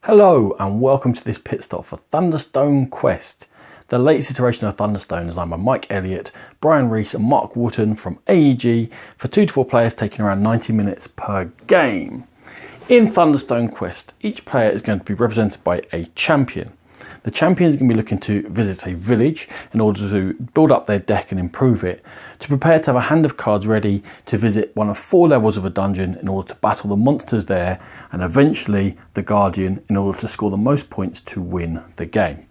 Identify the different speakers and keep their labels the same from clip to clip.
Speaker 1: Hello and welcome to this pit stop for Thunderstone Quest, the latest iteration of Thunderstone, designed by Mike Elliott, Brian Reese and Mark Wootton from AEG for 2 to 4 players, taking around 90 minutes per game. In Thunderstone Quest, each player is going to be represented by a champion. The champion is going to be looking to visit a village in order to build up their deck and improve it, to prepare to have a hand of cards ready to visit one of 4 levels of a dungeon in order to battle the monsters there, and eventually the Guardian in order to score the most points to win the game.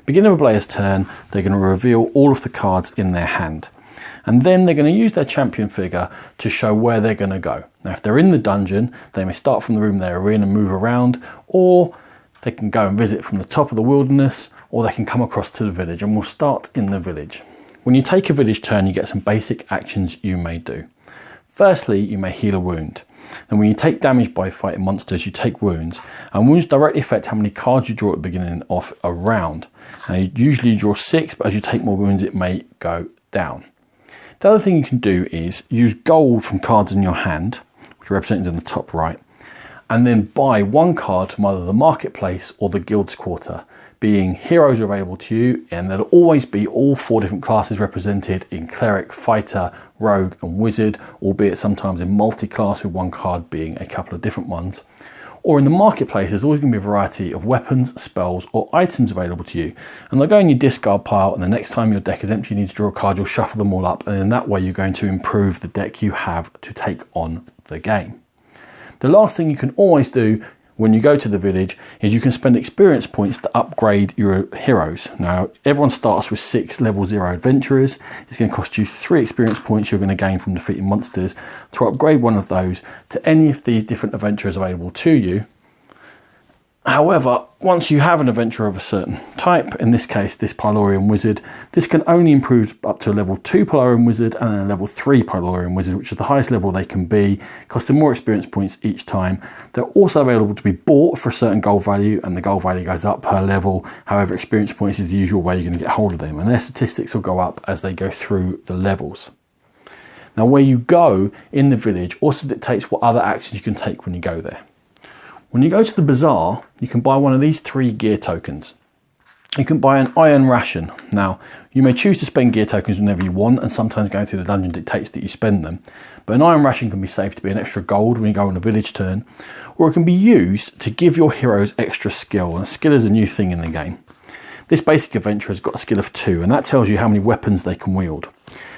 Speaker 1: Beginning of a player's turn, they're going to reveal all of the cards in their hand, and then they're going to use their champion figure to show where they're going to go. Now, if they're in the dungeon, they may start from the room they're in and move around, or they can go and visit from the top of the wilderness, or they can come across to the village, and we'll start in the village. When you take a village turn, you get some basic actions you may do. Firstly, you may heal a wound. And when you take damage by fighting monsters, you take wounds. And wounds directly affect how many cards you draw at the beginning of a round. Now, usually you draw 6, but as you take more wounds, it may go down. The other thing you can do is use gold from cards in your hand, which are represented in the top right, and then buy 1 card from either the marketplace or the guild's quarter, being heroes are available to you, and there'll always be all 4 different classes represented in cleric, fighter, rogue and wizard, albeit sometimes in multi-class with 1 card being a couple of different ones. Or in the marketplace, there's always going to be a variety of weapons, spells or items available to you, and they'll go in your discard pile, and the next time your deck is empty you need to draw a card, you'll shuffle them all up, and in that way you're going to improve the deck you have to take on the game. The last thing you can always do when you go to the village is you can spend experience points to upgrade your heroes. Now, everyone starts with 6 level 0 adventurers. It's going to cost you 3 experience points you're going to gain from defeating monsters to upgrade one of those to any of these different adventurers available to you. However, once you have an adventurer of a certain type, in this case this Pylorian Wizard, this can only improve up to a level 2 Pylorian Wizard and then a level 3 Pylorian Wizard, which is the highest level they can be, costing more experience points each time. They're also available to be bought for a certain gold value, and the gold value goes up per level. However, experience points is the usual way you're going to get hold of them, and their statistics will go up as they go through the levels. Now, where you go in the village also dictates what other actions you can take when you go there. When you go to the bazaar, you can buy one of these 3 gear tokens. You can buy an iron ration. Now, you may choose to spend gear tokens whenever you want, and sometimes going through the dungeon dictates that you spend them. But an iron ration can be saved to be an extra gold when you go on a village turn, or it can be used to give your heroes extra skill, and skill is a new thing in the game. This basic adventurer has got a skill of 2, and that tells you how many weapons they can wield.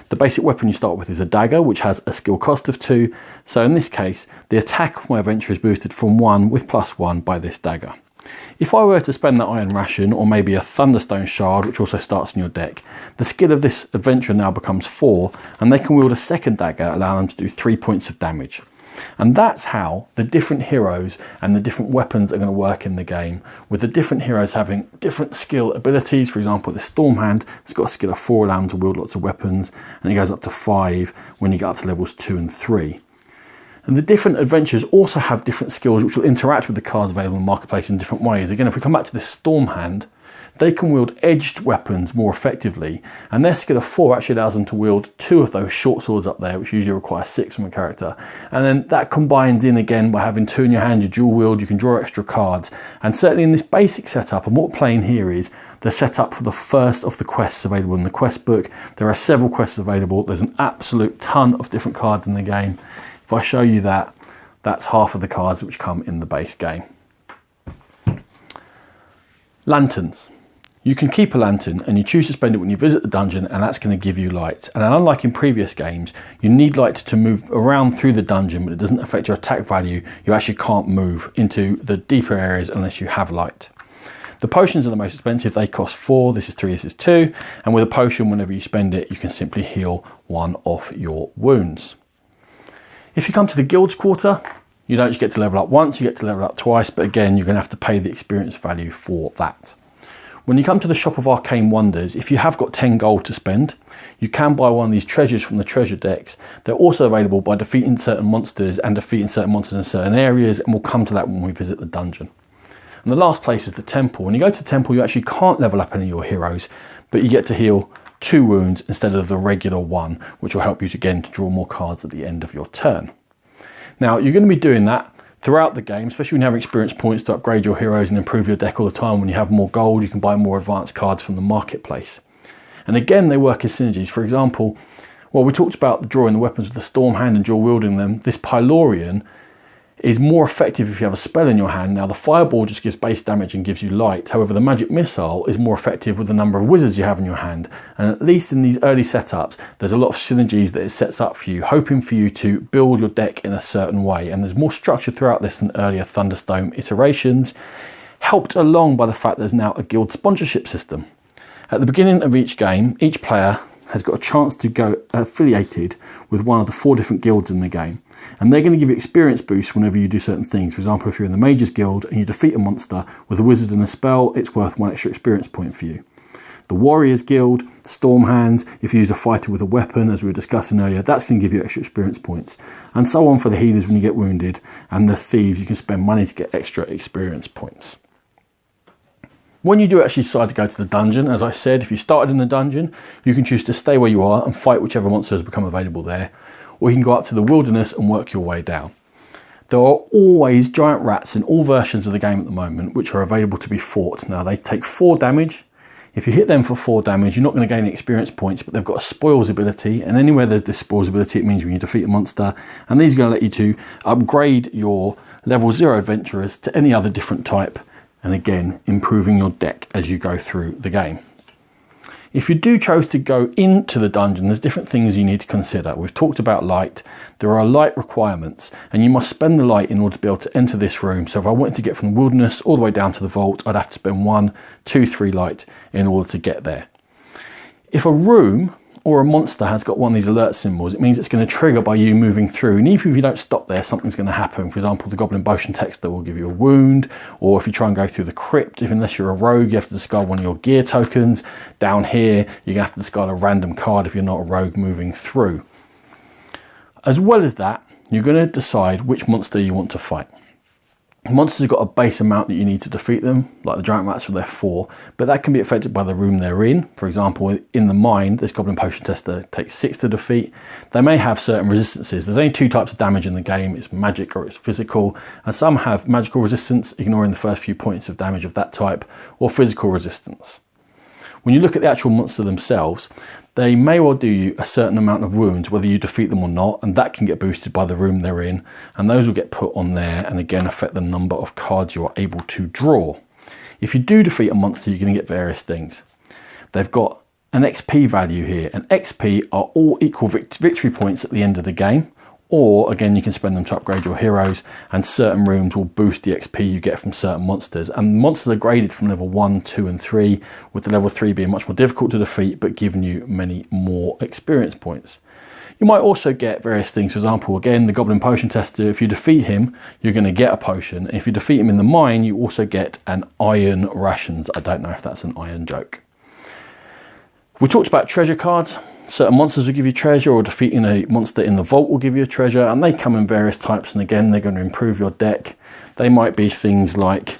Speaker 1: The basic weapon you start with is a dagger, which has a skill cost of 2. So in this case, the attack of my adventurer is boosted from 1 with +1 by this dagger. If I were to spend that iron ration, or maybe a Thunderstone shard, which also starts in your deck, the skill of this adventurer now becomes 4, and they can wield a second dagger, allowing them to do 3 points of damage. And that's how the different heroes and the different weapons are going to work in the game, with the different heroes having different skill abilities. For example, the Stormhand has got a skill of 4, allowing them to wield lots of weapons, and it goes up to 5 when you get up to levels 2 and 3. And the different adventures also have different skills which will interact with the cards available in the marketplace in different ways. Again, if we come back to this Stormhand, they can wield edged weapons more effectively, and their skill of 4 actually allows them to wield 2 of those short swords up there, which usually require 6 from a character. And then that combines in again by having 2 in your hand, you dual wield, you can draw extra cards. And certainly in this basic setup, and what we're playing here is the setup for the first of the quests available in the quest book. There are several quests available. There's an absolute ton of different cards in the game. If I show you that, that's half of the cards which come in the base game. Lanterns. You can keep a lantern, and you choose to spend it when you visit the dungeon, and that's going to give you light. And unlike in previous games, you need light to move around through the dungeon, but it doesn't affect your attack value. You actually can't move into the deeper areas unless you have light. The potions are the most expensive. They cost 4. This is 3, this is 2. And with a potion, whenever you spend it, you can simply heal 1 of your wounds. If you come to the guild's quarter, you don't just get to level up once, you get to level up twice, but again, you're going to have to pay the experience value for that. When you come to the Shop of Arcane Wonders, if you have got 10 gold to spend, you can buy one of these treasures from the treasure decks. They're also available by defeating certain monsters and defeating certain monsters in certain areas, and we'll come to that when we visit the dungeon. And the last place is the temple. When you go to the temple, you actually can't level up any of your heroes, but you get to heal 2 wounds instead of the regular 1, which will help you again to draw more cards at the end of your turn. Now, you're going to be doing that throughout the game, especially when you have experience points to upgrade your heroes and improve your deck all the time. When you have more gold, you can buy more advanced cards from the marketplace. And again, they work as synergies. For example, well, we talked about drawing the weapons with the Storm Hand and dual wielding them. This Pylorian is more effective if you have a spell in your hand. Now, the Fireball just gives base damage and gives you light. However, the Magic Missile is more effective with the number of wizards you have in your hand. And at least in these early setups, there's a lot of synergies that it sets up for you, hoping for you to build your deck in a certain way. And there's more structure throughout this than earlier Thunderstone iterations, helped along by the fact there's now a guild sponsorship system. At the beginning of each game, each player has got a chance to go affiliated with one of the 4 different guilds in the game. And they're going to give you experience boosts whenever you do certain things. For example, if you're in the Mages Guild and you defeat a monster with a wizard and a spell, it's worth 1 extra experience point for you. The Warriors Guild, Storm Hands, if you use a fighter with a weapon, as we were discussing earlier, that's going to give you extra experience points. And so on for the healers when you get wounded. And the Thieves, you can spend money to get extra experience points. When you do actually decide to go to the dungeon, as I said, if you started in the dungeon, you can choose to stay where you are and fight whichever monsters become available there. Or you can go up to the wilderness and work your way down. There are always giant rats in all versions of the game at the moment, which are available to be fought. Now, they take 4 damage. If you hit them for 4 damage, you're not going to gain experience points, but they've got a spoils ability. And anywhere there's this spoils ability, it means when you defeat a monster. And these are going to let you to upgrade your level 0 adventurers to any other different type. And again, improving your deck as you go through the game. If you do choose to go into the dungeon, there's different things you need to consider. We've talked about light. There are light requirements, and you must spend the light in order to be able to enter this room. So if I wanted to get from the wilderness all the way down to the vault, I'd have to spend 1, 2, 3 light in order to get there. If a room or a monster has got one of these alert symbols, it means it's going to trigger by you moving through. And even if you don't stop there, something's going to happen. For example, the Goblin Potion Texter will give you a wound, or if you try and go through the crypt, unless you're a rogue, you have to discard one of your gear tokens. Down here, you're going to have to discard a random card if you're not a rogue moving through. As well as that, you're going to decide which monster you want to fight. Monsters have got a base amount that you need to defeat them, like the giant rats with their 4, but that can be affected by the room they're in. For example, in the mine, this Goblin Potion Tester takes 6 to defeat. They may have certain resistances. There's only 2 types of damage in the game. It's magic or it's physical, and some have magical resistance, ignoring the first few points of damage of that type, or physical resistance. When you look at the actual monster themselves, they may well do you a certain amount of wounds, whether you defeat them or not, and that can get boosted by the room they're in, and those will get put on there and again affect the number of cards you are able to draw. If you do defeat a monster, you're going to get various things. They've got an XP value here, and XP are all equal victory points at the end of the game, or again you can spend them to upgrade your heroes, and certain rooms will boost the XP you get from certain monsters. And monsters are graded from level 1, 2 and 3, with the level 3 being much more difficult to defeat but giving you many more experience points. You might also get various things. For example, again, the Goblin Potion Tester, if you defeat him, you're going to get a potion. If you defeat him in the mine, you also get an iron rations. I don't know if that's an iron joke. We talked about treasure cards. Certain monsters will give you treasure, or defeating a monster in the vault will give you a treasure, and they come in various types, and again they're going to improve your deck. They might be things like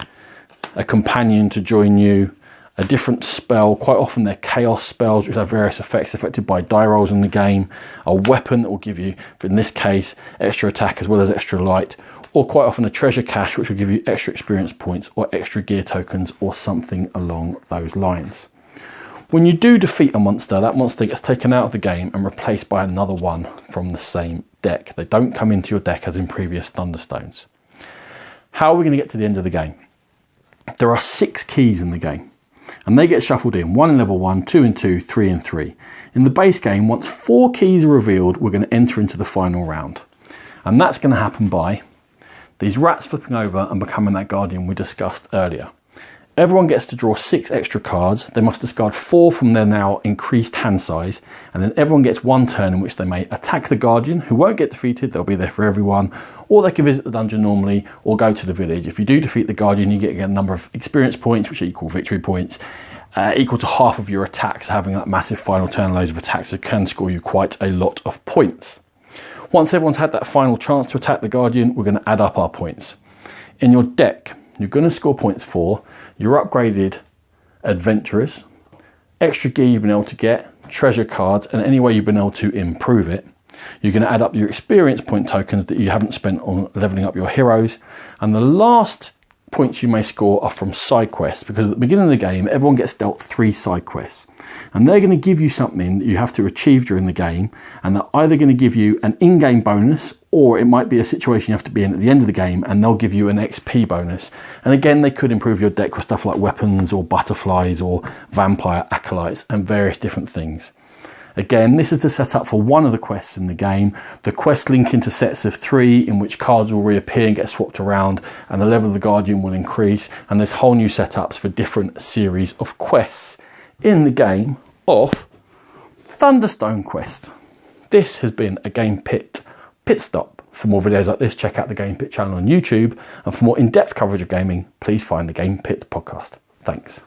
Speaker 1: a companion to join you, a different spell. Quite often they're chaos spells which have various effects affected by die rolls in the game, a weapon that will give you, in this case, extra attack as well as extra light, or quite often a treasure cache which will give you extra experience points or extra gear tokens or something along those lines. When you do defeat a monster, that monster gets taken out of the game and replaced by another one from the same deck. They don't come into your deck as in previous Thunderstones. How are we going to get to the end of the game? There are 6 keys in the game, and they get shuffled in. 1 in level 1, 2 in 2, 3 in 3. In the base game, once 4 keys are revealed, we're going to enter into the final round. And that's going to happen by these rats flipping over and becoming that guardian we discussed earlier. Everyone gets to draw 6 extra cards. They must discard 4 from their now increased hand size, and then everyone gets 1 turn in which they may attack the guardian, who won't get defeated. They'll be there for everyone, or they can visit the dungeon normally or go to the village. If you do defeat the guardian, you get a number of experience points which equal victory points, equal to half of your attacks. Having that massive final turn, loads of attacks, it can score you quite a lot of points. Once everyone's had that final chance to attack the guardian, we're going to add up our points. In your deck, you're going to score points for your upgraded adventurers, extra gear you've been able to get, treasure cards, and any way you've been able to improve it. You're going to add up your experience point tokens that you haven't spent on leveling up your heroes. And the last points you may score are from side quests, because at the beginning of the game, everyone gets dealt 3 side quests. And they're going to give you something that you have to achieve during the game, and they're either going to give you an in-game bonus, or it might be a situation you have to be in at the end of the game, and they'll give you an XP bonus. And again, they could improve your deck with stuff like weapons, or butterflies, or vampire acolytes, and various different things. Again, this is the setup for one of the quests in the game. The quests link into sets of 3 in which cards will reappear and get swapped around, and the level of the Guardian will increase, and there's whole new setups for different series of quests in the game of Thunderstone Quest. This has been a Game Pit stop. For more videos like this, check out the Game Pit channel on YouTube, and for more in-depth coverage of gaming, please find the Game Pit podcast. Thanks.